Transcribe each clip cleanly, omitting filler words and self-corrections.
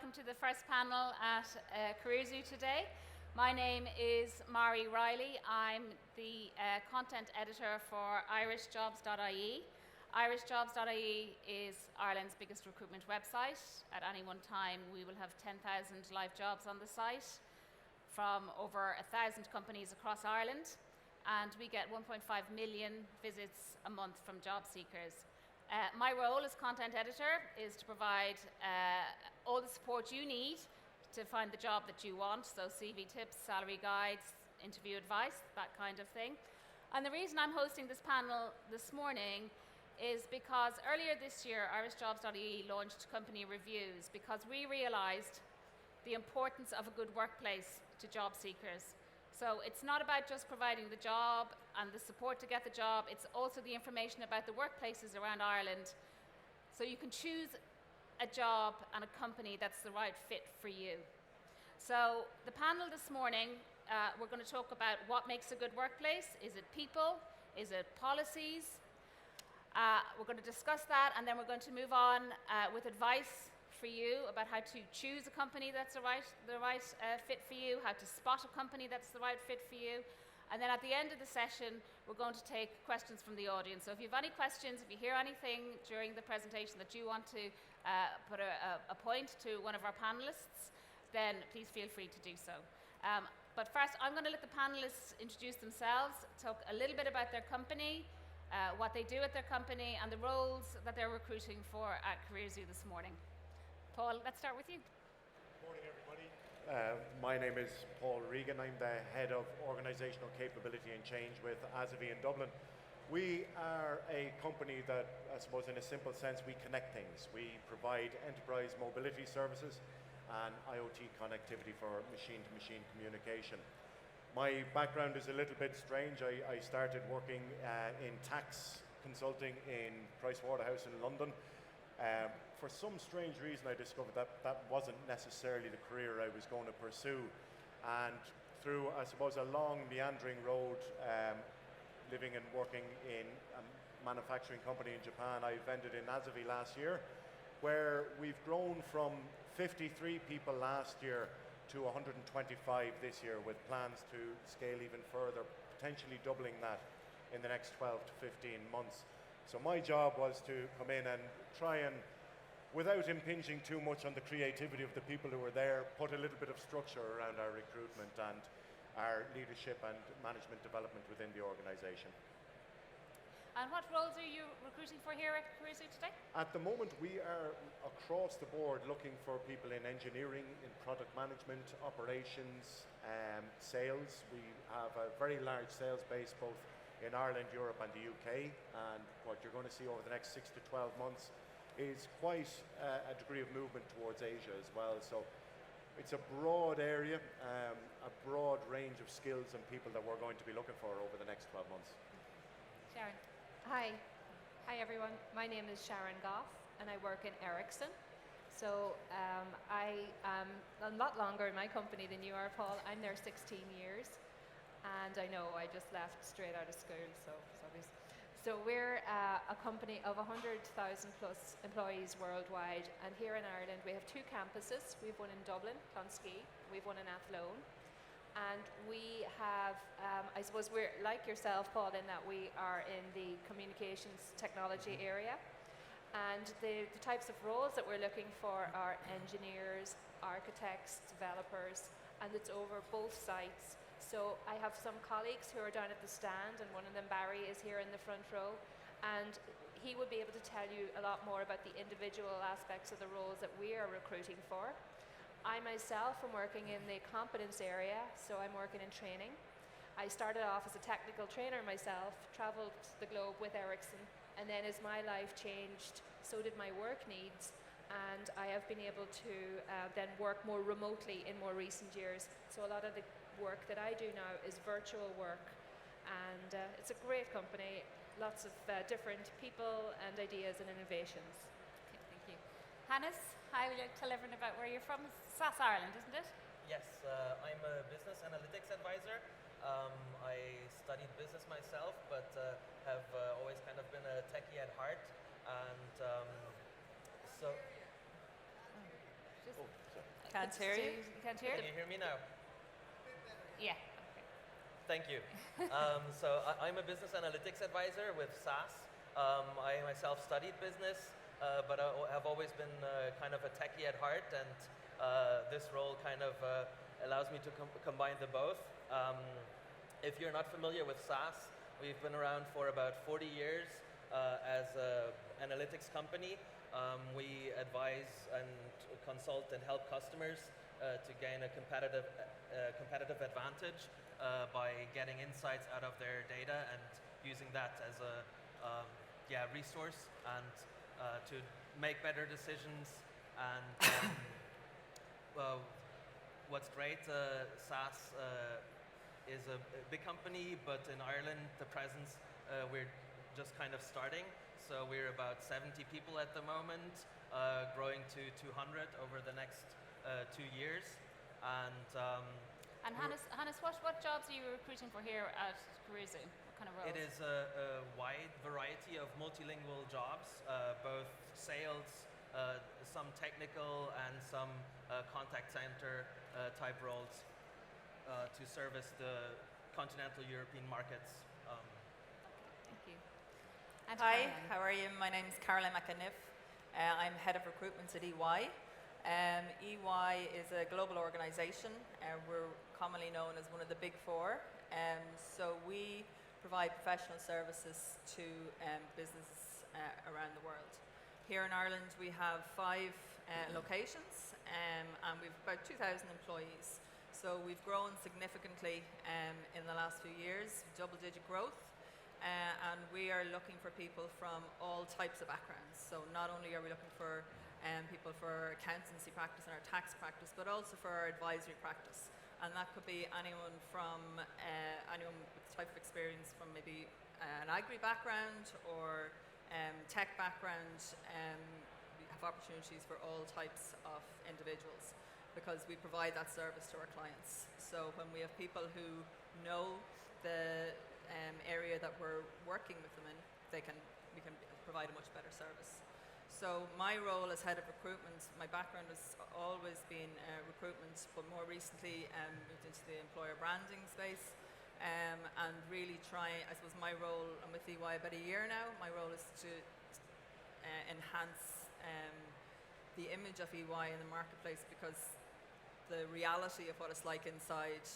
welcome to the first panel at CareerZoo today. My name is Reilly. I'm the content editor for IrishJobs.ie. IrishJobs.ie is Ireland's biggest recruitment website. At any one time, we will have 10,000 live jobs on the site from over 1,000 companies across Ireland, and we get 1.5 million visits a month from job seekers. My role as content editor is to provide all the support you need to find the job that you want, so CV tips, salary guides, interview advice, that kind of thing. And the reason I'm hosting this panel this morning is because earlier this year, IrishJobs.ie launched company reviews because we realised the importance of a good workplace to job seekers. So it's not about just providing the job and the support to get the job, it's also the information about the workplaces around Ireland, so you can choose a job and a company that's the right fit for you. So the panel this morning, we're going to talk about what makes a good workplace. Is it people? Is it policies? We're going to discuss that, and then we're going to move on with advice for you about how to choose a company that's the right fit for you, how to spot a company that's the right fit for you. And then at the end of the session, we're going to take questions from the audience. So if you have any questions, if you hear anything during the presentation that you want to put a point to one of our panelists, then please feel free to do so. But first, I'm going to let the panelists introduce themselves, talk a little bit about their company, what they do at their company, and the roles that they're recruiting for at CareerZoo this morning. Paul, let's start with you. Good morning, everybody. My name is Paul Regan. I'm the head of Organisational Capability and Change with Asavie in Dublin. We are a company that, I suppose in a simple sense, we connect things. We provide enterprise mobility services and IoT connectivity for machine-to-machine communication. My background is a little bit strange. I started working in tax consulting in Pricewaterhouse in London. For some strange reason, I discovered that that wasn't necessarily the career I was going to pursue. And through, I suppose, a long meandering road, living and working in a manufacturing company in Japan, I've ended in Asavie last year, where we've grown from 53 people last year to 125 this year, with plans to scale even further, potentially doubling that in the next 12 to 15 months. So my job was to come in and try and, without impinging too much on the creativity of the people who were there, put a little bit of structure around our recruitment and our leadership and management development within the organisation. And what roles are you recruiting for here at CareerZoo today? At the moment, we are across the board looking for people in engineering, in product management, operations, sales. We have a very large sales base both in Ireland, Europe and the UK, and what you're going to see over the next 6 to 12 months is quite a degree of movement towards Asia as well. So it's a broad area, a broad range of skills and people that we're going to be looking for over the next 12 months. Sharon. Hi everyone. My name is Sharon Goff and I work in Ericsson. So I am a lot longer in my company than you are, Paul. I'm there 16 years. And I know I just left straight out of school, so it's obvious. So we're a company of 100,000 plus employees worldwide, and here in Ireland we have 2 campuses. We have one in Dublin, Clonskee, we have one in Athlone, and we have, I suppose we're like yourself, Paul, in that we are in the communications technology area, and the types of roles that we're looking for are engineers, architects, developers, and it's over both sites. So I have some colleagues who are down at the stand, and one of them, Barry, is here in the front row, and he would be able to tell you a lot more about the individual aspects of the roles that we are recruiting for. I myself am working in the competence area, so I'm working in training. I started off as a technical trainer myself, travelled the globe with Ericsson, and then as my life changed, so did my work needs, and I have been able to then work more remotely in more recent years. So a lot of the work that I do now is virtual work, and it's a great company, lots of different people and ideas and innovations. Okay, thank you. Hannes, hi, will you tell everyone about where you're from? It's SAS Ireland, isn't it? Yes, I'm a business analytics advisor. I studied business myself, but have always kind of been a techie at heart, and so Oh, sorry. Can't hear you. Can't hear? Can you hear me now? Yeah. Thank you. I'm a business analytics advisor with SAS. I myself studied business, but I have always been kind of a techie at heart, and this role kind of allows me to combine the both. If you're not familiar with SAS, we've been around for about 40 years as an analytics company. We advise and consult and help customers to gain a competitive advantage by getting insights out of their data and using that as a resource and to make better decisions. And what's great, SAS is a big company, but in Ireland the presence, we're just kind of starting. So we're about 70 people at the moment, growing to 200 over the next 2 years. And Hannes, what jobs are you recruiting for here at Carouse? What kind of roles? It is a wide variety of multilingual jobs, both sales, some technical, and some contact center type roles to service the continental European markets. Thank you. And Hi, Caroline. how are you? My name is Caroline McAniff. I'm head of recruitment at EY. EY is a global organisation. We're commonly known as one of the big four. So we provide professional services to businesses around the world. Here in Ireland we have 5 locations and we've about 2,000 employees. So we've grown significantly in the last few years, double-digit growth. And we are looking for people from all types of backgrounds. So not only are we looking for people for accountancy practice and our tax practice, but also for our advisory practice. And that could be anyone from anyone with type of experience from maybe an agri background or tech background. We have opportunities for all types of individuals because we provide that service to our clients. So when we have people who know the area that we're working with them in, we can provide a much better service. So my role as head of recruitment, my background has always been recruitment, but more recently moved into the employer branding space and really I suppose my role, I'm with EY about a year now, my role is to enhance the image of EY in the marketplace because the reality of what it's like inside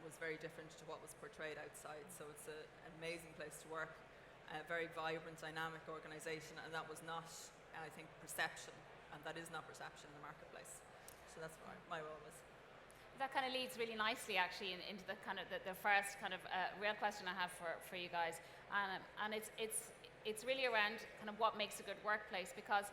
was very different to what was portrayed outside. So it's an amazing place to work, a very vibrant, dynamic organisation, and that was not, I think, perception, and that is not perception in the marketplace. So that's what my role is. That kind of leads really nicely, actually, into the kind of the first kind of real question I have for you guys, and it's really around kind of what makes a good workplace, because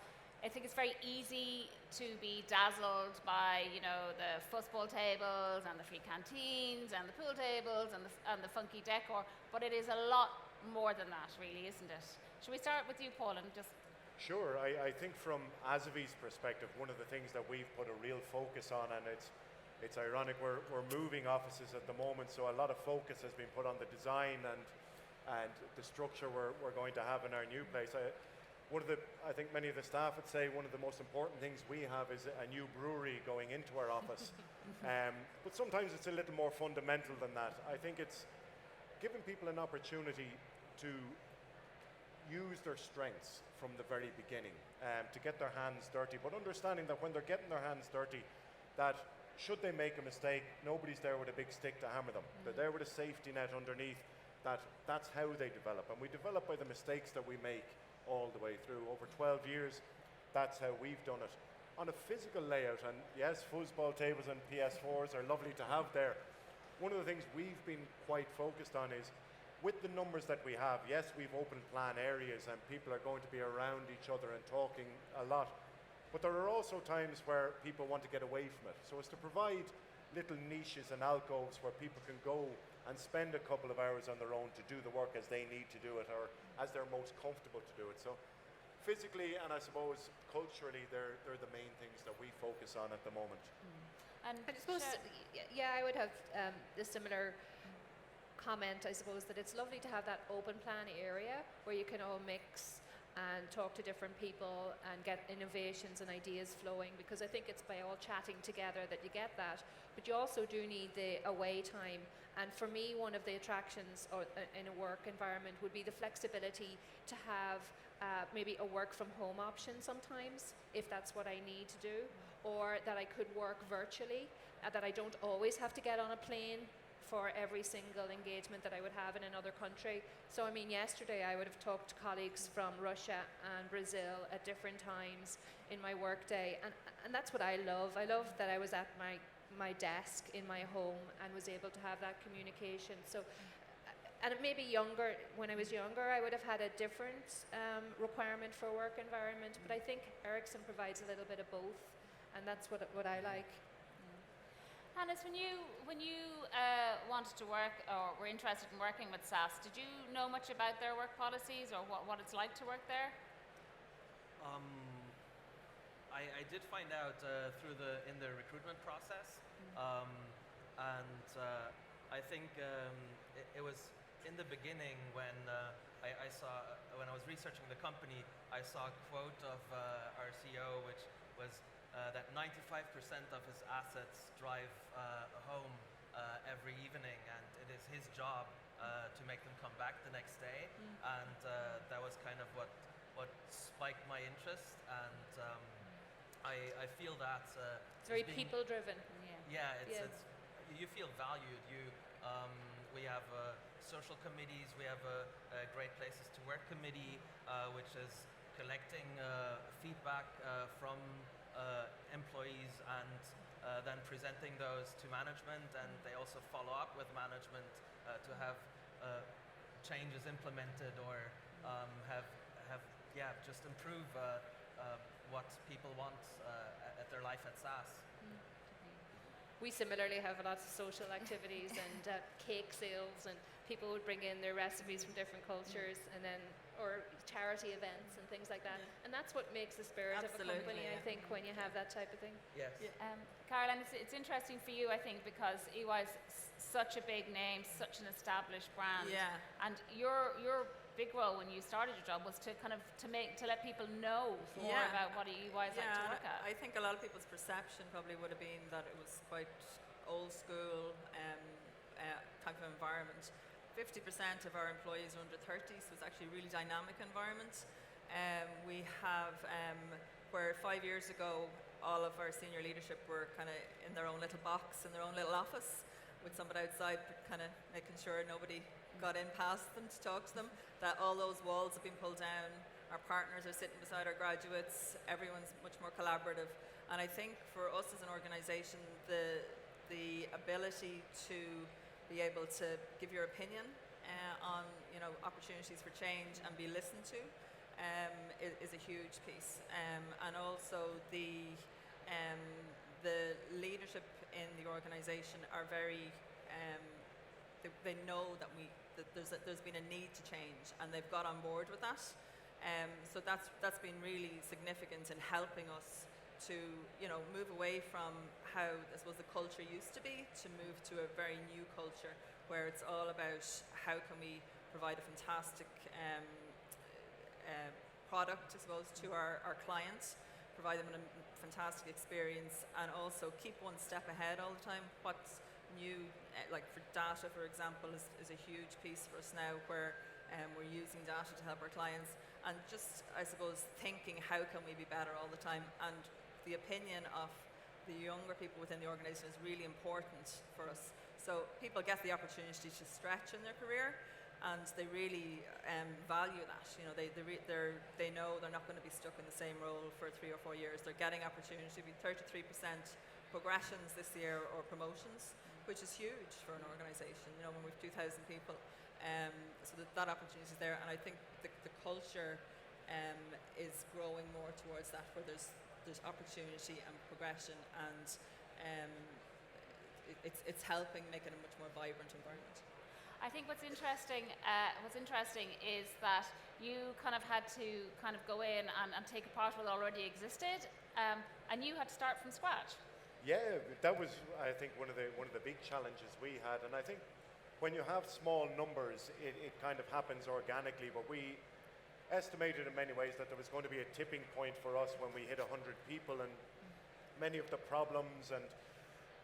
I think it's very easy to be dazzled by, you know, the football tables and the free canteens and the pool tables and the funky decor, but it is a lot more than that, really, isn't it? Should we start with you, Paul, and just... Sure. I think from Asavie's perspective, one of the things that we've put a real focus on, and it's ironic, we're moving offices at the moment, so a lot of focus has been put on the design and the structure we're going to have in our new place. I think many of the staff would say one of the most important things we have is a new brewery going into our office. But sometimes it's a little more fundamental than that. I think it's giving people an opportunity to use their strengths from the very beginning, to get their hands dirty, but understanding that when they're getting their hands dirty, that should they make a mistake, nobody's there with a big stick to hammer them. They're there with a safety net underneath. That's how they develop. And we develop by the mistakes that we make all the way through. Over 12 years, that's how we've done it. On a physical layout, and yes, foosball tables and PS4s are lovely to have there. One of the things we've been quite focused on is, with the numbers that we have, yes, we've open plan areas and people are going to be around each other and talking a lot, but there are also times where people want to get away from it. So it's to provide little niches and alcoves where people can go and spend a couple of hours on their own to do the work as they need to do it, or as they're most comfortable to do it. So physically and I suppose culturally, they're the main things that we focus on at the moment. And I suppose, I would have a similar comment, I suppose, that it's lovely to have that open plan area where you can all mix and talk to different people and get innovations and ideas flowing, because I think it's by all chatting together that you get that. But you also do need the away time. And for me, one of the attractions in a work environment would be the flexibility to have maybe a work from home option sometimes, if that's what I need to do, or that I could work virtually, that I don't always have to get on a plane for every single engagement that I would have in another country. So I mean, yesterday I would have talked to colleagues from Russia and Brazil at different times in my workday, and that's what I love. I love that I was at my desk in my home and was able to have that communication. So, and maybe when I was younger, I would have had a different requirement for a work environment, but I think Ericsson provides a little bit of both, and that's what I like. Hannes, when you wanted to work or were interested in working with SAS, did you know much about their work policies or what it's like to work there? I did find out in the recruitment process, and I think it was in the beginning when I saw, when I was researching the company, I saw a quote of our CEO, which was that 95% of his assets drive home every evening, and it is his job to make them come back the next day. And that was kind of what spiked my interest, and I feel that it's very people driven. It's you feel valued. We have social committees. We have a Great Places to Work committee, which is collecting feedback from employees and then presenting those to management, and they also follow up with management to have changes implemented or have just improve what people want at their life at SAS. We similarly have lots of social activities and cake sales, and people would bring in their recipes from different cultures, and then or charity events and things like that. And that's what makes the spirit of a company, I think, when you have that type of thing. Yes. Caroline, it's interesting for you, I think, because EY is such a big name, such an established brand. Yeah. And your big role when you started your job was to kind of to let people know more about what EY is like to work at. I think a lot of people's perception probably would have been that it was quite old school type of environment. 50% of our employees are under 30, so it's actually a really dynamic environment. We have, where 5 years ago, all of our senior leadership were kind of in their own little box, in their own little office, with somebody outside kind of making sure nobody got in past them to talk to them, that all those walls have been pulled down. Our partners are sitting beside our graduates. Everyone's much more collaborative. And I think for us as an organisation, the ability to be able to give your opinion on opportunities for change and be listened to is a huge piece. And also the leadership in the organisation are very they know that there's been a need to change, and they've got on board with that. So that's been really significant in helping us to move away from how I suppose the culture used to be, to move to a very new culture where it's all about how can we provide a fantastic product, I suppose, to our clients, provide them with a fantastic experience, and also keep one step ahead all the time. What's new, like for data, for example, is a huge piece for us now, where we're using data to help our clients, and just, I suppose, thinking how can we be better all the time. And the opinion of the younger people within the organisation is really important for us. So people get the opportunity to stretch in their career, and they really value that. They know they're not going to be stuck in the same role for 3 or 4 years. They're getting opportunity to be 33% progressions this year or promotions, which is huge for an organisation. When we've 2,000 people, so that opportunity is there. And I think the culture is growing more towards that, where there's opportunity and progression, and it's helping make it a much more vibrant environment. I think what's interesting is that you kind of had to kind of go in and take apart what already existed, and you had to start from scratch. Yeah, that was, I think, one of the big challenges we had. And I think when you have small numbers, it kind of happens organically. But we estimated in many ways that there was going to be a tipping point for us when we hit 100 people, and many of the problems and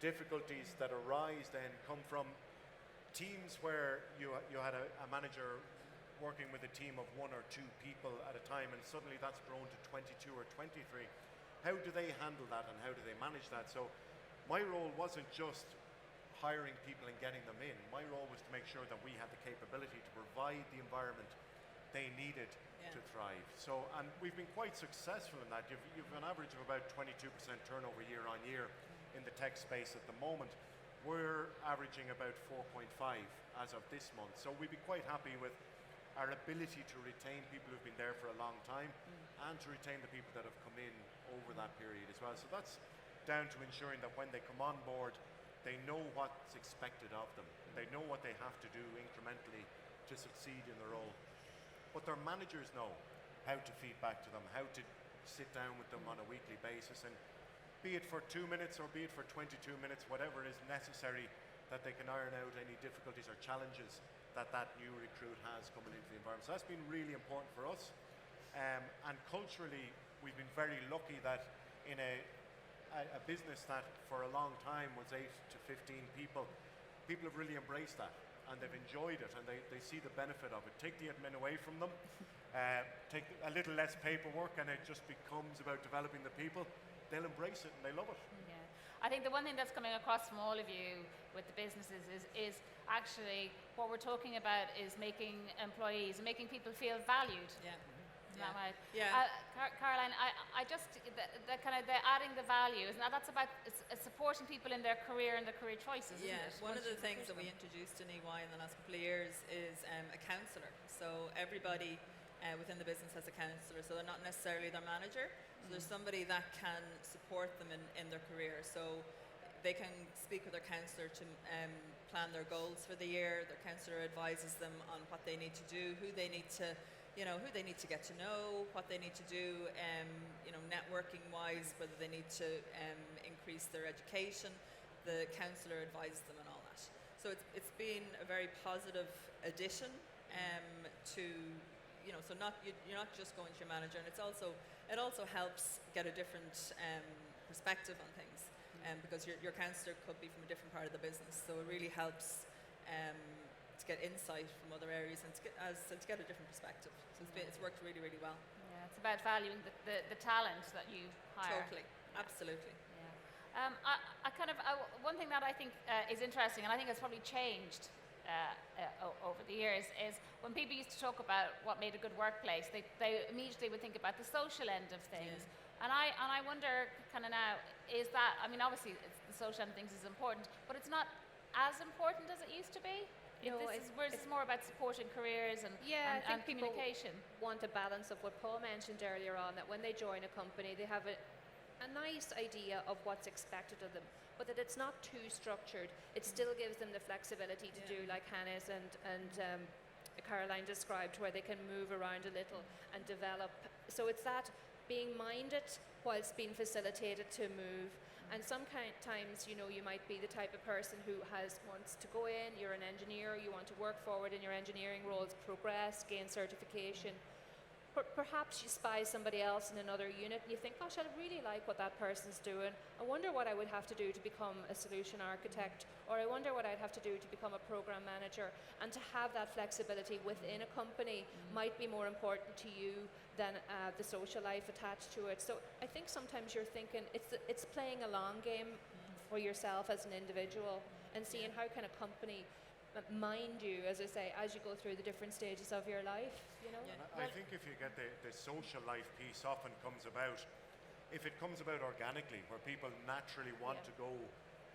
difficulties that arise then come from teams where you had a manager working with a team of 1 or 2 people at a time, and suddenly that's grown to 22 or 23. How do they handle that, and how do they manage that? So my role wasn't just hiring people and getting them in. My role was to make sure that we had the capability to provide the environment they needed to thrive. So, and we've been quite successful in that. You've an average of about 22% turnover year on year in the tech space at the moment. We're averaging about 4.5 as of this month. So we'd be quite happy with our ability to retain people who've been there for a long time and to retain the people that have come in over that period as well. So that's down to ensuring that when they come on board, they know what's expected of them. They know what they have to do incrementally to succeed in the role. But their managers know how to feed back to them, how to sit down with them on a weekly basis, and be it for 2 minutes or be it for 22 minutes, whatever is necessary, that they can iron out any difficulties or challenges that new recruit has coming into the environment. So that's been really important for us. And culturally, we've been very lucky that in a business that for a long time was 8 to 15 people, people have really embraced that, and they've enjoyed it, and they see the benefit of it. Take the admin away from them, take a little less paperwork, and it just becomes about developing the people. They'll embrace it and they love it. Yeah. I think the one thing that's coming across from all of you with the businesses is actually what we're talking about is making employees and making people feel valued. Yeah. Isn't that right? Yeah. Caroline, I just the kind of the adding the value, isn't that? That's about supporting people in their career and their career choices. Isn't it? One of the things that we introduced in EY in the last couple of years is a counsellor. So everybody within the business has a counsellor. So they're not necessarily their manager. So there's somebody that can support them in their career. So they can speak with their counsellor to plan their goals for the year. Their counsellor advises them on what they need to do, who they need to get to know, what they need to do, networking wise, whether they need to increase their education. The counsellor advises them and all that. So it's been a very positive addition to, so you're not just going to your manager, and it also helps get a different perspective on things, because your counsellor could be from a different part of the business. So it really helps to get insight from other areas and to get a different perspective. So it's worked really, really well. Yeah, it's about valuing the talent that you hire. Totally, absolutely. Yeah. One thing that I think is interesting, and I think has probably changed over the years, is when people used to talk about what made a good workplace, they immediately would think about the social end of things. Yeah. And I wonder kind of now, is that, I mean, obviously the social end of things is important, but it's not as important as it used to be? It's more about supporting careers and communication. Want a balance of what Paul mentioned earlier on, that when they join a company, they have a nice idea of what's expected of them, but that it's not too structured. It still gives them the flexibility to do like Hannes and Caroline described, where they can move around a little and develop. So it's that being minded whilst being facilitated to move. And sometimes, you might be the type of person who wants to go in, you're an engineer, you want to work forward in your engineering roles, progress, gain certification. Perhaps you spy somebody else in another unit and you think, gosh, I really like what that person's doing. I wonder what I would have to do to become a solution architect, or I wonder what I'd have to do to become a program manager. And to have that flexibility within a company might be more important to you than the social life attached to it. So I think sometimes you're thinking it's playing a long game for yourself as an individual, and seeing how can a company mind you, as I say, as you go through the different stages of your life. I think if you get the social life piece often comes about, if it comes about organically, where people naturally want to go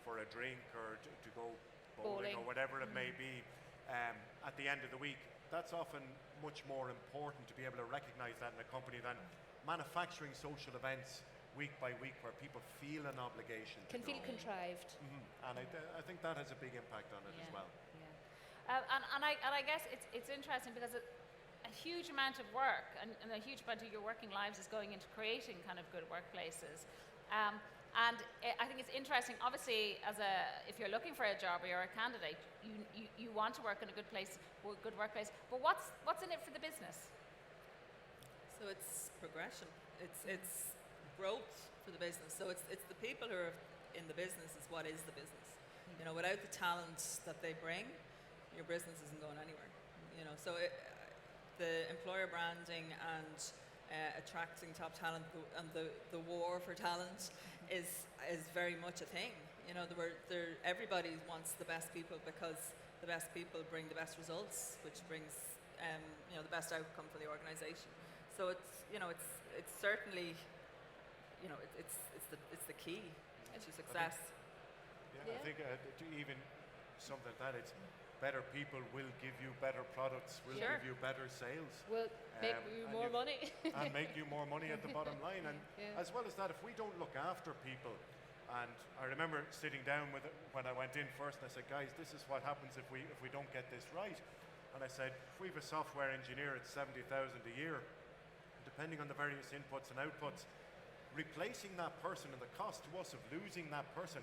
for a drink or to go bowling or whatever it may be at the end of the week, that's often much more important to be able to recognise that in a company than manufacturing social events week by week where people feel an obligation. Can feel contrived. And I think that has a big impact on it as well. And I guess it's interesting because a huge amount of work and a huge amount of your working lives is going into creating kind of good workplaces. And I think it's interesting, obviously, if you're looking for a job or you're a candidate, you want to work in a good workplace, but what's in it for the business? So it's progression. It's growth for the business. So it's the people who are in the business is what is the business. You know, without the talent that they bring, your business isn't going anywhere. You know, so the employer branding and attracting top talent and the war for talent is very much a thing. You know, everybody wants the best people because the best people bring the best results, which brings you know, the best outcome for the organisation. So it's certainly, you know, it's the key to success. I think to even something like that, it's better people will give you better products, will give you better sales. Will make you more money. And make you more money at the bottom line. And as well as that, if we don't look after people, and I remember sitting down with it when I went in first, and I said, guys, this is what happens if we don't get this right. And I said, if we have a software engineer at 70,000 a year, depending on the various inputs and outputs, replacing that person and the cost to us of losing that person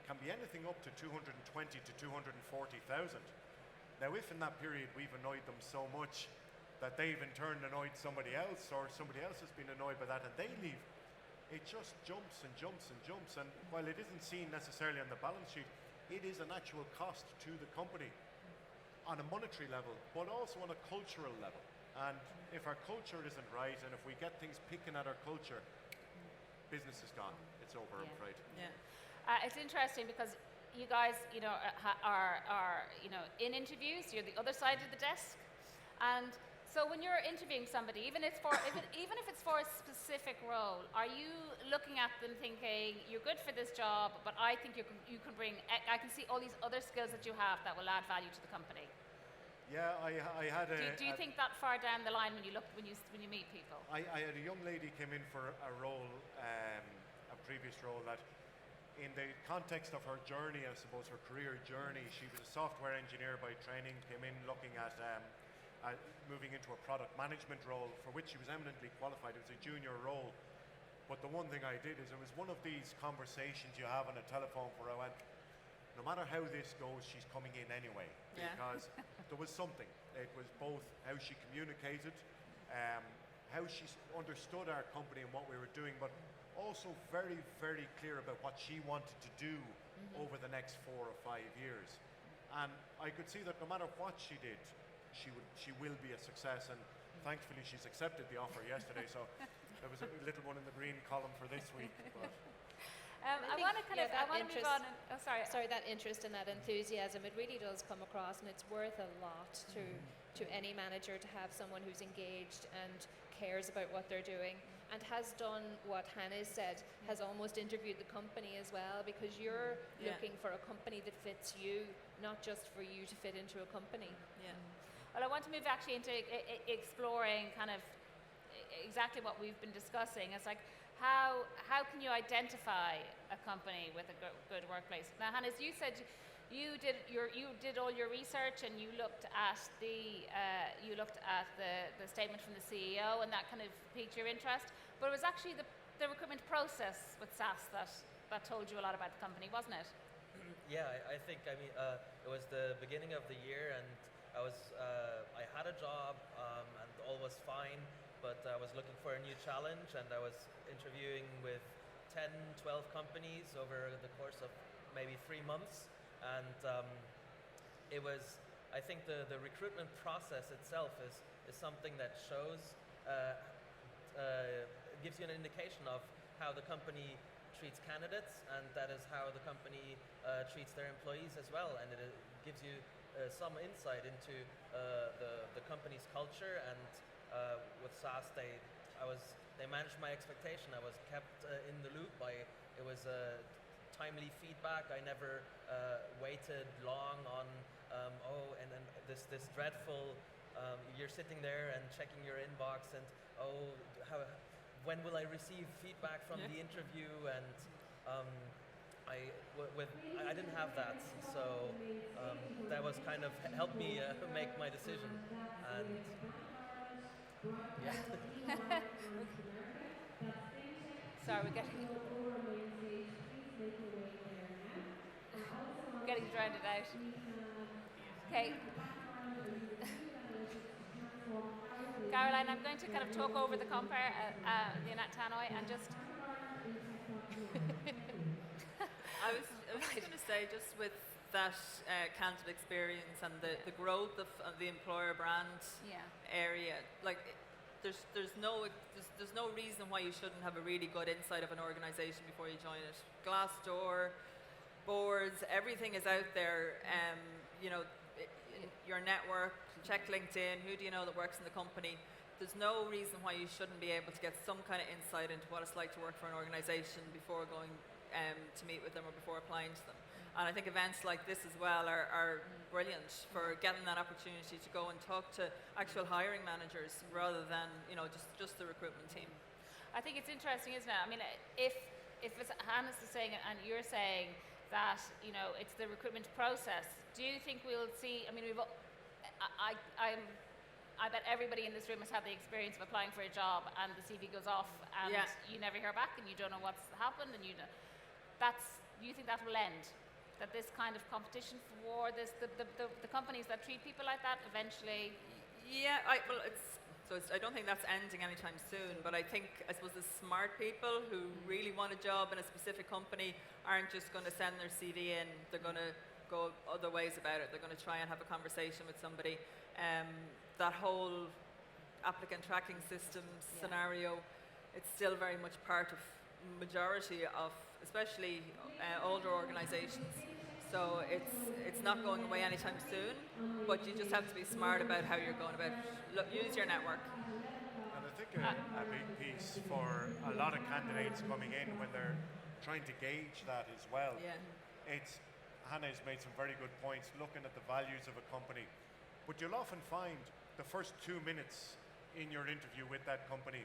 can be anything up to 220 to 240,000. Now, if in that period we've annoyed them so much that they've in turn annoyed somebody else, or somebody else has been annoyed by that and they leave, it just jumps and jumps and jumps. And while it isn't seen necessarily on the balance sheet, it is an actual cost to the company on a monetary level, but also on a cultural level. And if our culture isn't right, and if we get things picking at our culture, business is gone. It's over, I'm afraid. Yeah. It's interesting because you guys, you know, are you know, in interviews, you're the other side of the desk, and so when you're interviewing somebody, even if it's for a specific role, are you looking at them thinking, you're good for this job, but I think you can bring, I can see all these other skills that you have that will add value to the company? Yeah, I had a. Do you think that far down the line when you meet people? I had a young lady came in for a role, a previous role that, in the context of her journey, I suppose her career journey, she was a software engineer by training, came in looking at moving into a product management role for which she was eminently qualified. It was a junior role. But the one thing I did is it was one of these conversations you have on a telephone where I went, no matter how this goes, she's coming in anyway. Because there was something. It was both how she communicated, how she understood our company and what we were doing, but also very, very clear about what she wanted to do over the next 4 or 5 years. And I could see that no matter what she did, she will be a success. And thankfully she's accepted the offer yesterday, so there was a little one in the green column for this week. But I want to move on. Sorry, that interest and that enthusiasm, it really does come across, and it's worth a lot to any manager to have someone who's engaged and cares about what they're doing, and has done what Hannah said, has almost interviewed the company as well, because you're looking for a company that fits you, not just for you to fit into a company. Yeah. Well, I want to move actually into exploring kind of exactly what we've been discussing. It's like, how can you identify a company with a good workplace? Now, Hannah, as you said, you did all your research and you looked at the statement from the CEO, and that kind of piqued your interest. But it was actually the recruitment process with SAS that told you a lot about the company, wasn't it? Yeah, I think, I mean, it was the beginning of the year, and I had a job, and all was fine, but I was looking for a new challenge, and I was interviewing with 10, 12 companies over the course of maybe 3 months, and it was, I think the recruitment process itself is something that shows, gives you an indication of how the company treats candidates, and that is how the company treats their employees as well, and it gives you some insight into the company's culture. And with SAS, they managed my expectation. I was kept in the loop. It was timely feedback. I never waited long on and then this dreadful. You're sitting there and checking your inbox, and when will I receive feedback from the interview? And I didn't have that, so that was kind of helped me make my decision. And yeah. Sorry, we're getting drowned out. Okay. Caroline, I'm going to kind of talk over the compare, the Tannoy, and just... I was going to say, just with that candidate experience and the growth of the employer brand area, like there's no reason why you shouldn't have a really good insight of an organisation before you join it. Glassdoor, boards, everything is out there. Your network, check LinkedIn. Who do you know that works in the company? There's no reason why you shouldn't be able to get some kind of insight into what it's like to work for an organisation before going to meet with them or before applying to them. And I think events like this as well are brilliant for getting that opportunity to go and talk to actual hiring managers rather than just the recruitment team. I think it's interesting, isn't it? I mean, if Hannes is saying it and you're saying that it's the recruitment process, do you think we'll see? I mean, I bet everybody in this room has had the experience of applying for a job and the CV goes off and you never hear back and you don't know what's happened and you think that will end? That this kind of competition for the companies that treat people like that eventually? Yeah, I don't think that's ending anytime soon, but I suppose the smart people who really want a job in a specific company aren't just going to send their CV in, they're going to go other ways about it. They're going to try and have a conversation with somebody. That whole applicant tracking system scenario, it's still very much part of majority of especially older organisations. So it's not going away anytime soon, but you just have to be smart about how you're going about it. Use your network. And I think a big piece for a lot of candidates coming in when they're trying to gauge that as well, Hannah's made some very good points looking at the values of a company. But you'll often find the first 2 minutes in your interview with that company,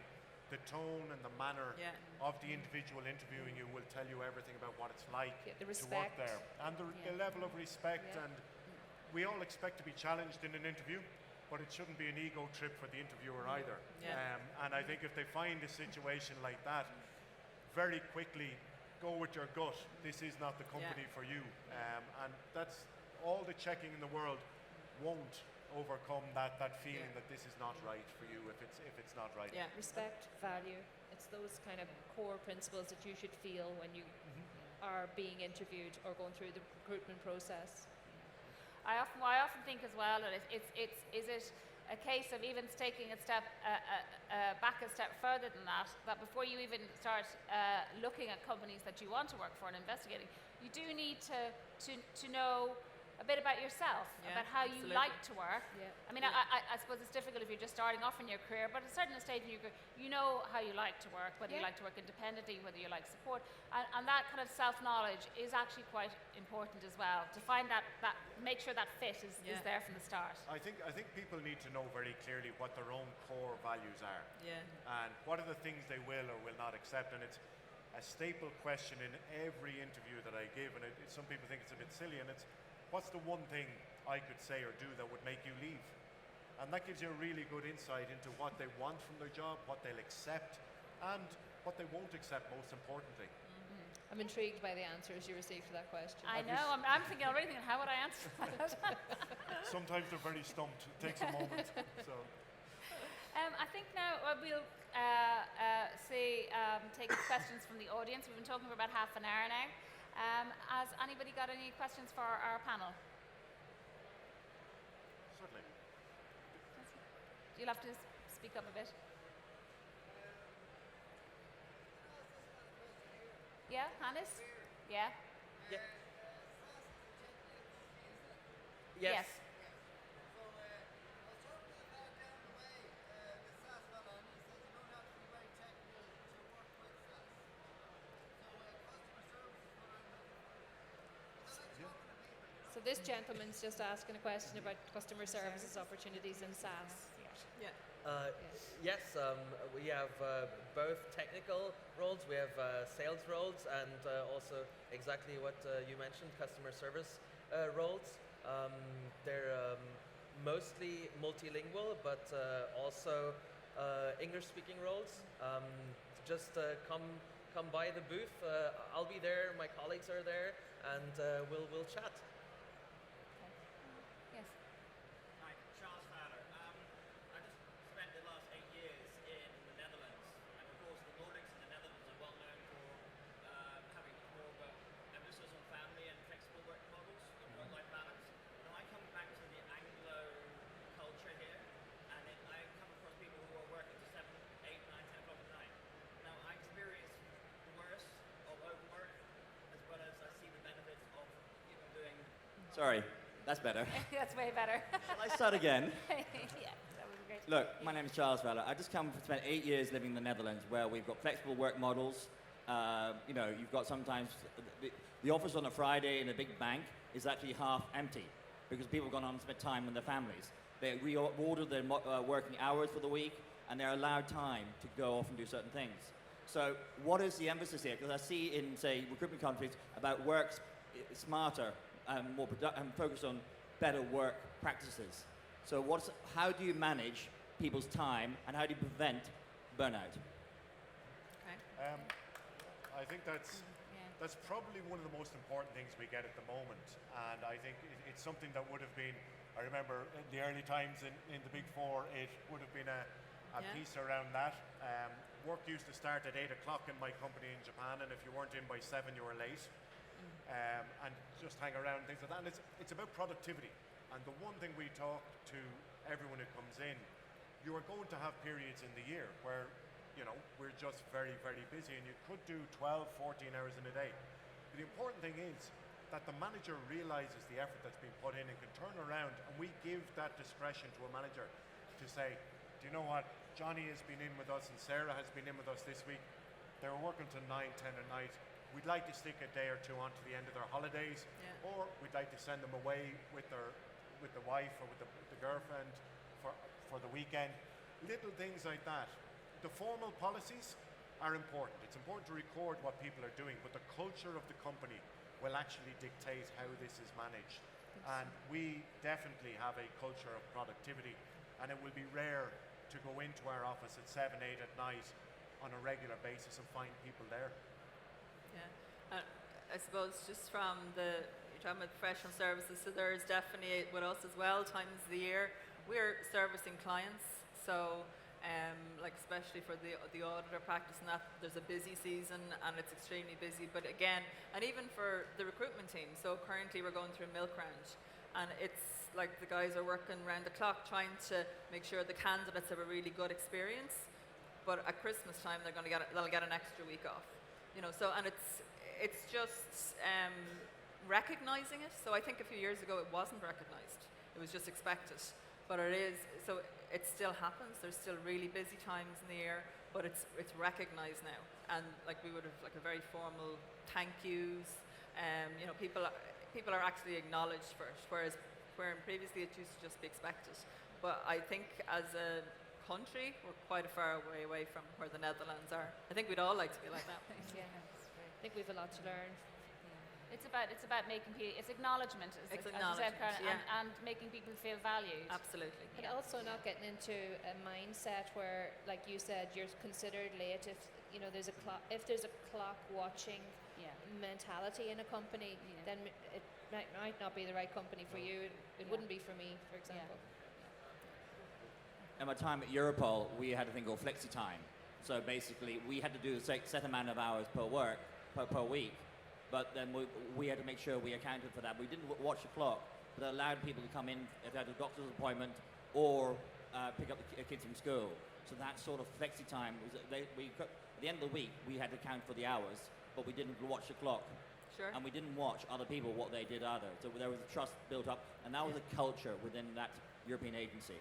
the tone and the manner of the individual interviewing you will tell you everything about what it's like to work there. And the level of respect, and we all expect to be challenged in an interview, but it shouldn't be an ego trip for the interviewer either. And I think if they find a situation like that, very quickly go with your gut. This is not the company for you. And that's all the checking in the world won't overcome that feeling that this is not right for you if it's not right. Respect, value, it's those kind of core principles that you should feel when you are being interviewed or going through the recruitment process. I often think as well that is it a case of even taking a step back a step further than that before you even start looking at companies that you want to work for and investigating, you do need to know a bit about yourself, about how you like to work. I mean, I suppose it's difficult if you're just starting off in your career, but at a certain stage in your career, you know how you like to work, whether you like to work independently, whether you like support, and that kind of self-knowledge is actually quite important as well, to find that make sure that fit is there from the start. I think people need to know very clearly what their own core values are, and what are the things they will or will not accept, and it's a staple question in every interview that I give, and some people think it's a bit silly, and it's, what's the one thing I could say or do that would make you leave? And that gives you a really good insight into what they want from their job, what they'll accept, and what they won't accept, most importantly. I'm intrigued by the answers you received to that question. I know, I'm thinking already, how would I answer that? Sometimes they're very stumped. It takes a moment. So. I think now we'll take questions from the audience. We've been talking for about half an hour now. Has anybody got any questions for our panel? Certainly. You'll have to speak up a bit. Yeah, Hannes? Yeah? Yes. So this gentleman's just asking a question about customer services opportunities in SaaS. Yes, we have both technical roles, we have sales roles, and also exactly what you mentioned, customer service roles. They're mostly multilingual, but also English-speaking roles. Just come by the booth. I'll be there. My colleagues are there, and we'll chat. Yes. Hi, Charles Fowler. I just spent the last Sorry, that's better. That's way better. Shall I start again? Yeah, that would be great. Look, my name is Charles Vella. I just spent 8 years living in the Netherlands, where we've got flexible work models. You've got sometimes the office on a Friday in a big bank is actually half empty because people have gone on and spent time with their families. They reorder their working hours for the week, and they're allowed time to go off and do certain things. So what is the emphasis here? Because I see in, say, recruitment countries about work smarter and more and focused on better work practices. So how do you manage people's time, and how do you prevent burnout? Okay. I think that's probably one of the most important things we get at the moment, and I think it's something that would have been, I remember in the early times in the Big Four, it would have been a piece around that. Work used to start at 8 o'clock in my company in Japan, and if you weren't in by 7, you were late. And just hang around and things like that. And it's about productivity. And the one thing we talk to everyone who comes in, you are going to have periods in the year where, we're just very, very busy, and you could do 12, 14 hours in a day. But the important thing is that the manager realizes the effort that's been put in and can turn around, and we give that discretion to a manager to say, do you know what, Johnny has been in with us and Sarah has been in with us this week. They were working till 9, 10 at night. We'd like to stick a day or two on to the end of their holidays, or we'd like to send them away with the wife or with the girlfriend for the weekend. Little things like that. The formal policies are important. It's important to record what people are doing, but the culture of the company will actually dictate how this is managed. And we definitely have a culture of productivity, and it will be rare to go into our office at 7, 8 at night on a regular basis and find people there. Yeah, I suppose just from you're talking about professional services, so there's definitely with us as well, times of the year, we're servicing clients, so especially for the auditor practice and that, there's a busy season and it's extremely busy, but again, and even for the recruitment team, so currently we're going through milk round, and it's like the guys are working round the clock trying to make sure the candidates have a really good experience, but at Christmas time they'll get an extra week off, so, and it's just recognizing it. So I think a few years ago it wasn't recognized, it was just expected, but it is, so it still happens. There's still really busy times in the year, but it's recognized now, and like we would have like a very formal thank yous, people are actually acknowledged first, whereas previously it used to just be expected. But I think as a country, we're quite a far away from where the Netherlands are. I think we'd all like to be like that. Yeah, I think we've a lot to learn. It's about making people, it's acknowledgement, as you said, Karen, and making people feel valued. Absolutely. But also not getting into a mindset where, like you said, you're considered late if there's a clock. If there's a clock watching mentality in a company, then it might not be the right company for you. It wouldn't be for me, for example. In my time at Europol, we had a thing called flexi time. So basically, we had to do a set amount of hours per week. But then we had to make sure we accounted for that. We didn't watch the clock, but it allowed people to come in if they had a doctor's appointment or pick up the kids from school. So that sort of flexi time was at the end of the week we had to count for the hours, but we didn't watch the clock. Sure. And we didn't watch other people what they did either. So there was a trust built up, and that was a culture within that European agency.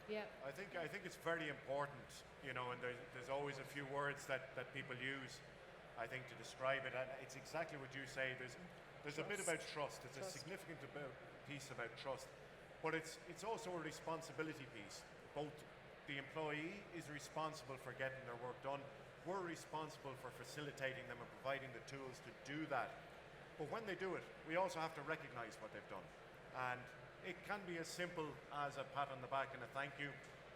Yeah. I think it's very important, and there's always a few words that people use, I think, to describe it, and it's exactly what you say. There's a bit about trust. It's a significant piece about trust, but it's also a responsibility piece. Both the employee is responsible for getting their work done. We're responsible for facilitating them and providing the tools to do that. But when they do it, we also have to recognize what they've done. And it can be as simple as a pat on the back and a thank you,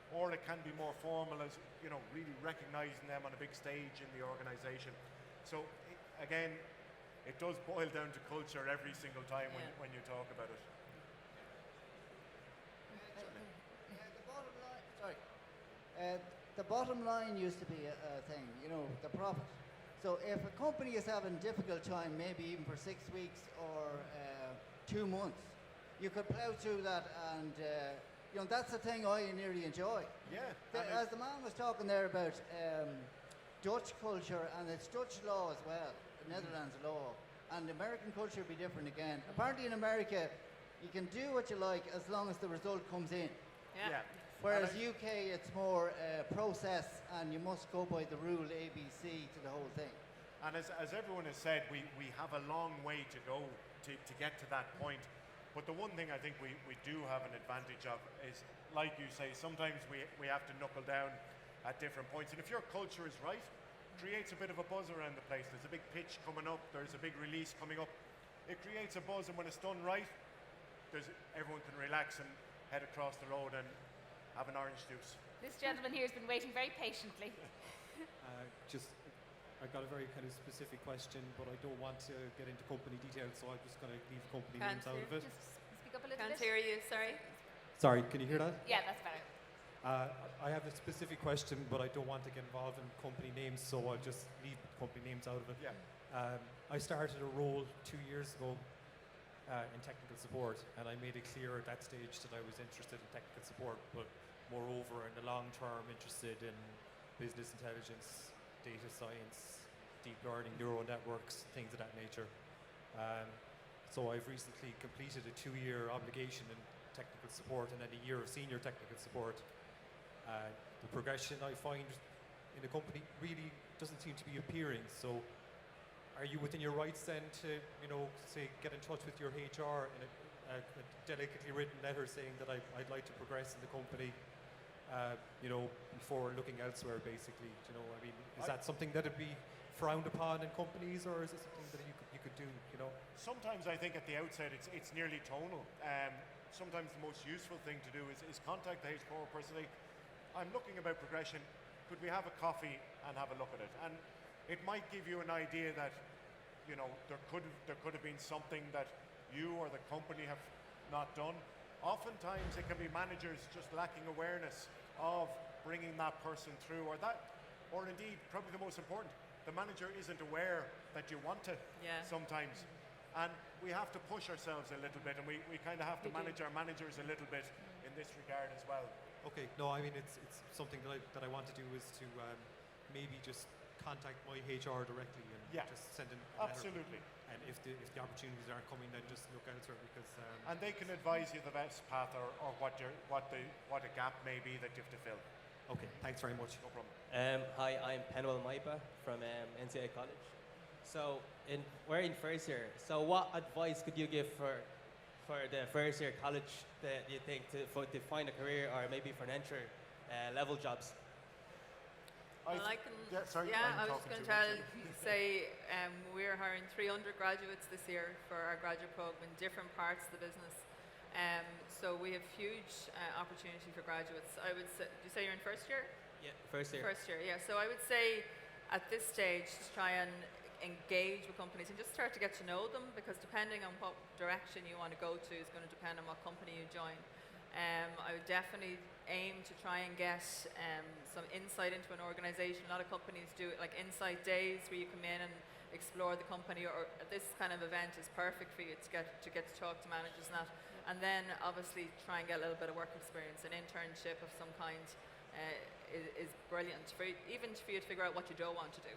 or it can be more formal as, really recognizing them on a big stage in the organization. So again, it does boil down to culture every single time when you talk about it. The bottom line used to be a thing, the profit. So if a company is having a difficult time, maybe even for 6 weeks or 2 months, you could plough through that, and that's the thing I nearly enjoy. Yeah. As the man was talking there about Dutch culture, and it's Dutch law as well, the Netherlands law, And the American culture will be different again. Apparently in America, you can do what you like as long as the result comes in. Yeah. Whereas UK, it's more process, and you must go by the rule ABC to the whole thing. And as everyone has said, we have a long way to go to get to that point. But the one thing I think we do have an advantage of is, like you say, sometimes we have to knuckle down at different points. And if your culture is right, it creates a bit of a buzz around the place. There's a big pitch coming up, there's a big release coming up. It creates a buzz, and when it's done right, everyone can relax and head across the road and have an orange juice. This gentleman here has been waiting very patiently. I got a very kind of specific question, but I don't want to get into company details, so I'm just going to leave company names out of it. Just speak up a little Can't bit. hear you, sorry. Sorry, can you hear that? Yeah, that's better. I have a specific question, but I don't want to get involved in company names, so I'll just leave company names out of it. Yeah. I started a role 2 years ago in technical support, and I made it clear at that stage that I was interested in technical support, but moreover, in the long term, interested in business intelligence, data science, deep learning, neural networks, things of that nature. So I've recently completed a 2-year obligation in technical support and then a year of senior technical support. The progression I find in the company really doesn't seem to be appearing. So are you within your rights then to, say, get in touch with your HR in a delicately written letter saying that I'd like to progress in the company, before looking elsewhere, basically? Is that something that would be frowned upon in companies, or is it something that you could do? Sometimes I think at the outset it's nearly tonal. Sometimes the most useful thing to do is contact the HR person. Say, I'm looking about progression. Could we have a coffee and have a look at it? And it might give you an idea that there could have been something that you or the company have not done. Oftentimes it can be managers just lacking awareness of bringing that person through, or indeed, probably the most important, the manager isn't aware that you want to sometimes. And we have to push ourselves a little bit, and we kind of have to manage our managers a little bit in this regard as well. Okay, no, it's something that I want to do is to maybe just contact my HR directly and just send in a letter. Absolutely. And if the opportunities aren't coming, then just look elsewhere, because and they can advise you the best path or what a gap may be that you have to fill. Okay, thanks very much. No problem. Hi, I'm Penwell Maipa from NCI College. So we're in first year. So what advice could you give for the first year college that you think to find a career, or maybe for an entry level jobs? Well, I can. I was just going to say we're hiring 300 graduates this year for our graduate program in different parts of the business. So we have huge opportunity for graduates. I would say, do you say you're in first year? Yeah, first year. First year, yeah. So I would say at this stage, just try and engage with companies and just start to get to know them, because depending on what direction you want to go to is going to depend on what company you join. I would definitely aim to try and get some insight into an organization. A lot of companies do it like insight days where you come in and explore the company, or this kind of event is perfect for you to get to talk to managers and that. And then obviously try and get a little bit of work experience. An internship of some kind is brilliant even for you to figure out what you don't want to do.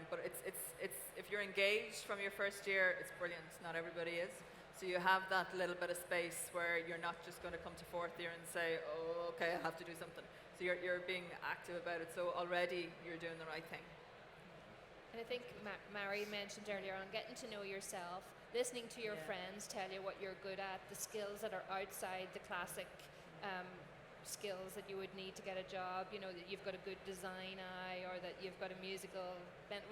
But it's if you're engaged from your first year, it's brilliant. Not everybody is. So you have that little bit of space where you're not just going to come to fourth year and say, oh, okay, I have to do something. So you're being active about it. So already you're doing the right thing. And I think Mary mentioned earlier on getting to know yourself, listening to your friends tell you what you're good at, the skills that are outside the classic skills that you would need to get a job, that you've got a good design eye, or that you've got a musical bent,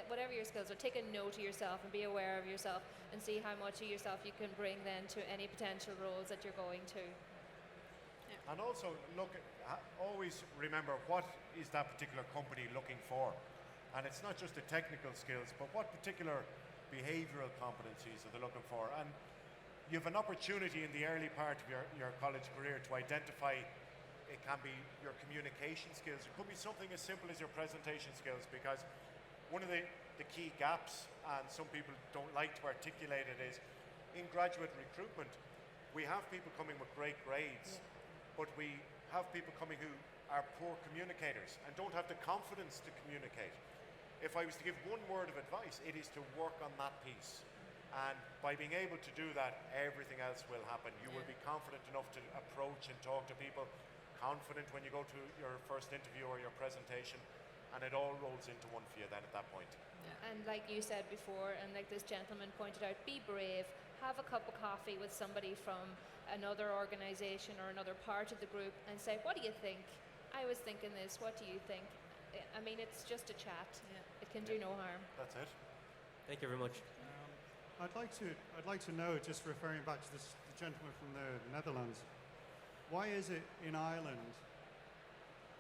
whatever your skills are. Take a note of yourself and be aware of yourself, and see how much of yourself you can bring then to any potential roles that you're going to. Yeah. And also always remember, what is that particular company looking for? And it's not just the technical skills, but what particular behavioral competencies are they looking for? And you have an opportunity in the early part of your college career to identify. It can be your communication skills. It could be something as simple as your presentation skills, because one of the key gaps, and some people don't like to articulate it, is in graduate recruitment, we have people coming with great grades, but we have people coming who are poor communicators and don't have the confidence to communicate. if I was to give one word of advice, it is to work on that piece. And by being able to do that, everything else will happen. You will be confident enough to approach and talk to people, confident when you go to your first interview or your presentation, and it all rolls into one for you then at that point. And like you said before, and like this gentleman pointed out, be brave, have a cup of coffee with somebody from another organisation or another part of the group and say, what do you think? I was thinking this, what do you think? I mean, it's just a chat. It can do no harm. That's it. Thank you very much. I'd like to know, just referring back to the gentleman from the Netherlands, why is it in Ireland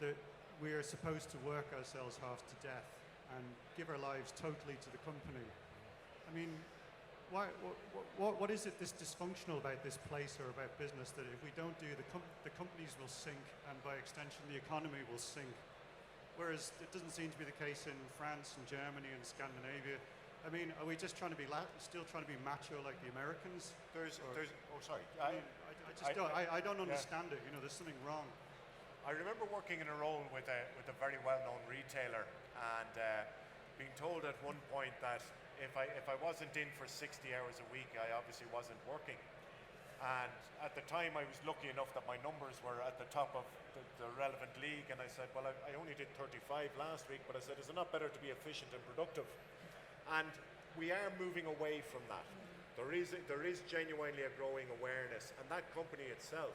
that we are supposed to work ourselves half to death and give our lives totally to the company? I mean, what is it this dysfunctional about this place or about business that if we don't do, the companies will sink, and by extension the economy will sink? Whereas it doesn't seem to be the case in France and Germany and Scandinavia. I mean, are we just trying to be still trying to be macho like the Americans? I don't understand it. You know, there's something wrong. I remember working in a role with a very well-known retailer, and being told at one point that if I wasn't in for 60 hours a week, I obviously wasn't working. And at the time, I was lucky enough that my numbers were at the top of the relevant league, and I said, well, I only did 35 last week, but I said, is it not better to be efficient and productive? And we are moving away from that. There is genuinely a growing awareness, and that company itself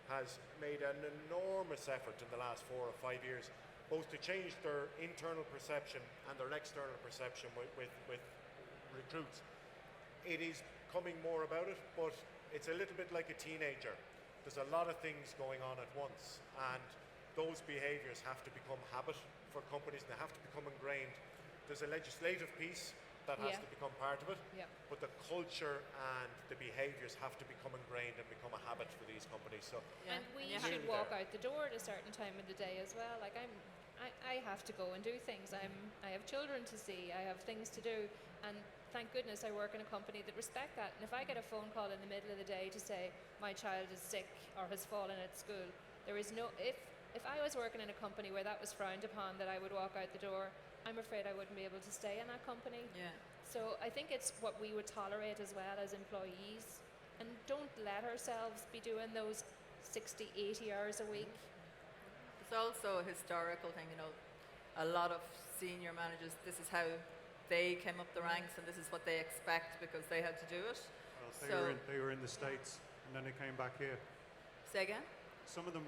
has made an enormous effort in the last 4 or 5 years, both to change their internal perception and their external perception with recruits. It is coming more about it, but it's a little bit like a teenager. There's a lot of things going on at once, and those behaviours have to become habit for companies, and they have to become ingrained. There's a legislative piece that has to become part of it, but the culture and the behaviours have to become ingrained and become a habit for these companies. So, and we should walk out the door at a certain time of the day as well. Like I have to go and do things. I have children to see. I have things to do, and thank goodness I work in a company that respect that. And if I get a phone call in the middle of the day to say my child is sick or has fallen at school, there is no if I was working in a company where that was frowned upon, that I would walk out the door, I'm afraid I wouldn't be able to stay in that company. So I think it's what we would tolerate as well as employees, and don't let ourselves be doing those 60, 80 hours a week. It's also a historical thing, you know. A lot of senior managers, this is how they came up the ranks, and this is what they expect because they had to do it. Well, they were in the States, and then they came back here. Say again? Some of them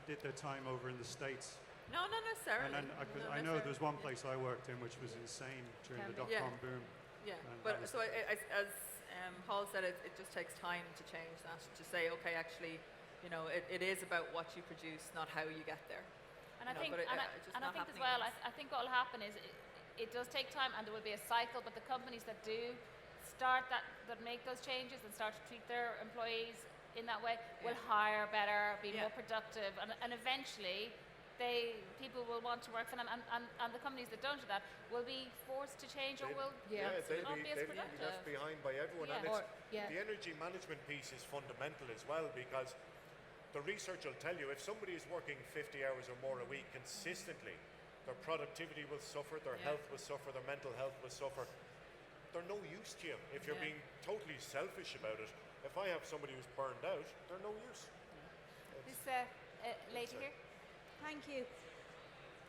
did their time over in the States. No, not necessarily. And then I know there was one place I worked in which was insane during the dot-com boom. Yeah, but so as Paul said, it just takes time to change that, to say, okay, actually, you know, it is about what you produce, not how you get there. And I think as well, I think what will happen is it does take time, and there will be a cycle, but the companies that do start that make those changes and start to treat their employees in that way will hire better, be more productive, and eventually people will want to work for them, and the companies that don't do that will be forced to change or will not be as productive. They'll be left behind by everyone. And the energy management piece is fundamental as well, because the research will tell you if somebody is working 50 hours or more a week consistently, their productivity will suffer, their health will suffer, their mental health will suffer. They're no use to you if you're being totally selfish about it. If I have somebody who's burned out, they're no use. This lady here. Thank you.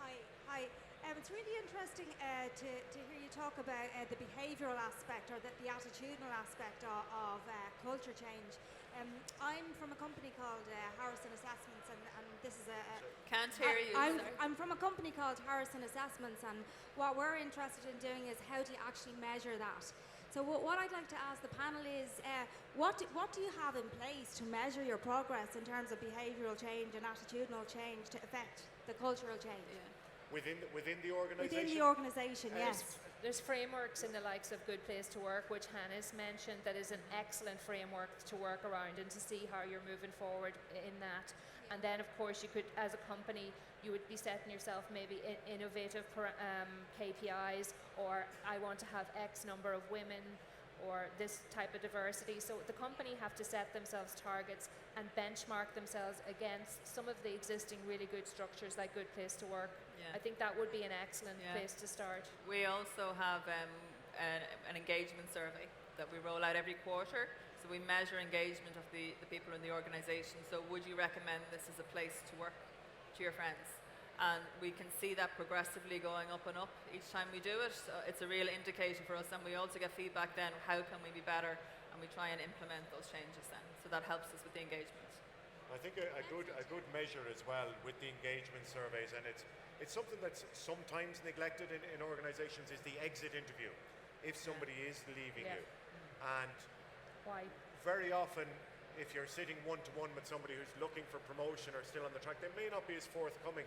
Hi. It's really interesting to hear you talk about the behavioural aspect or the attitudinal aspect of culture change. I'm from a company called Harrison Assessments, and this is Can't hear you. I'm from a company called Harrison Assessments, and what we're interested in doing is how do you actually measure that? So what I'd like to ask the panel is, what do you have in place to measure your progress in terms of behavioural change and attitudinal change to affect the cultural change? Within the organisation? Within the organisation, yes. There's frameworks in the likes of Good Place to Work, which Hannes mentioned, that is an excellent framework to work around and to see how you're moving forward in that. And then, of course, you could, as a company, you would be setting yourself maybe innovative KPIs, or I want to have X number of women or this type of diversity. So the company have to set themselves targets and benchmark themselves against some of the existing really good structures like Good Place to Work. Yeah. I think that would be an excellent Yeah. place to start. We also have an engagement survey that we roll out every quarter. So we measure engagement of the people in the organisation. So would you recommend this as a place to work to your friends? And we can see that progressively going up and up each time we do it. So it's a real indicator for us, and we also get feedback then, how can we be better? And we try and implement those changes then. So that helps us with the engagement. I think a good measure as well with the engagement surveys, and it's something that's sometimes neglected in organisations, is the exit interview. If somebody is leaving you. And why? Very often, if you're sitting one-to-one with somebody who's looking for promotion or still on the track, they may not be as forthcoming.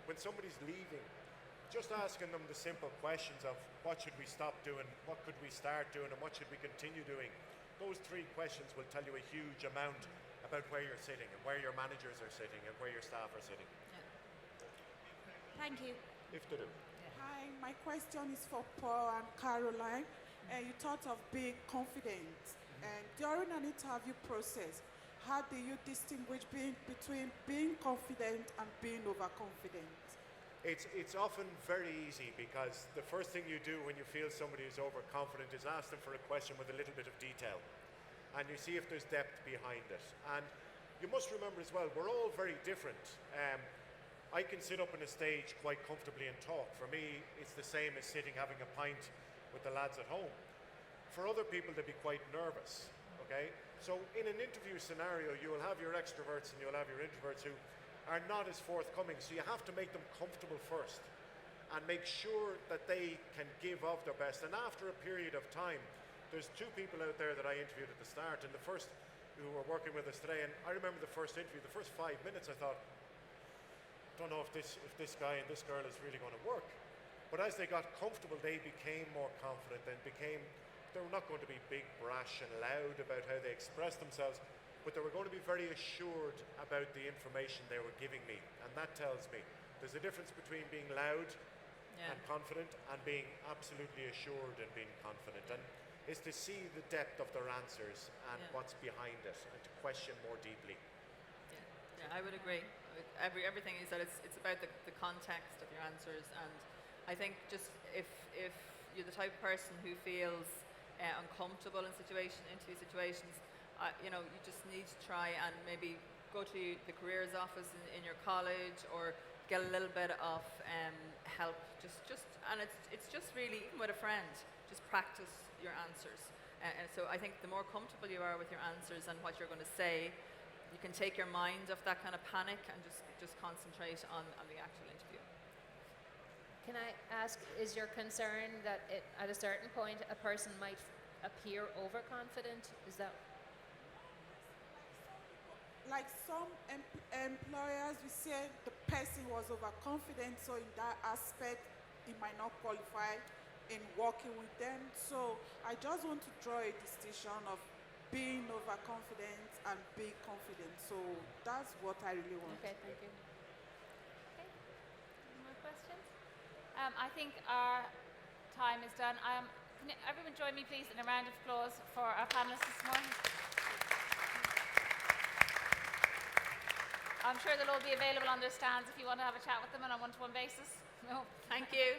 When somebody's leaving, just asking them the simple questions of what should we stop doing, what could we start doing, and what should we continue doing, those 3 questions will tell you a huge amount about where you're sitting and where your managers are sitting and where your staff are sitting. Thank you. If they do. Hi, my question is for Paul and Caroline. You thought of being confident. And during an interview process, how do you distinguish between being confident and being overconfident? It's often very easy, because the first thing you do when you feel somebody is overconfident is ask them for a question with a little bit of detail. And you see if there's depth behind it. And you must remember as well, we're all very different. I can sit up on a stage quite comfortably and talk. For me, it's the same as sitting having a pint with the lads at home. For other people, they'd be quite nervous, okay? So in an interview scenario, you will have your extroverts and you'll have your introverts who are not as forthcoming. So you have to make them comfortable first and make sure that they can give of their best. And after a period of time, there's 2 people out there that I interviewed at the start, and the first who were working with us today, and I remember the first interview, the first 5 minutes, I thought, don't know if this guy and this girl is really going to work. But as they got comfortable, they became more confident and they were not going to be big, brash and loud about how they expressed themselves, but they were going to be very assured about the information they were giving me. And that tells me there's a difference between being loud and confident and being absolutely assured and being confident. And is to see the depth of their answers and what's behind it, and to question more deeply. Yeah, I would agree. Everything is that it's about the context of your answers, and I think just if you're the type of person who feels uncomfortable in interview situations, you just need to try and maybe go to the careers office in your college, or get a little bit of help. And it's just really, even with a friend, just practice your answers. And so I think the more comfortable you are with your answers and what you're going to say, you can take your mind off that kind of panic and just concentrate on the actual interview. Can I ask, is your concern that at a certain point a person might appear overconfident? Is that? Like some employers, we say the person was overconfident, so in that aspect, he might not qualify in working with them. So I just want to draw a distinction of being overconfident and being confident. So that's what I really want. Okay, thank you. Okay, any more questions? I think our time is done. Can everyone join me, please, in a round of applause for our panelists this morning? I'm sure they'll all be available on their stands if you want to have a chat with them on a one-to-one basis. No. Thank you.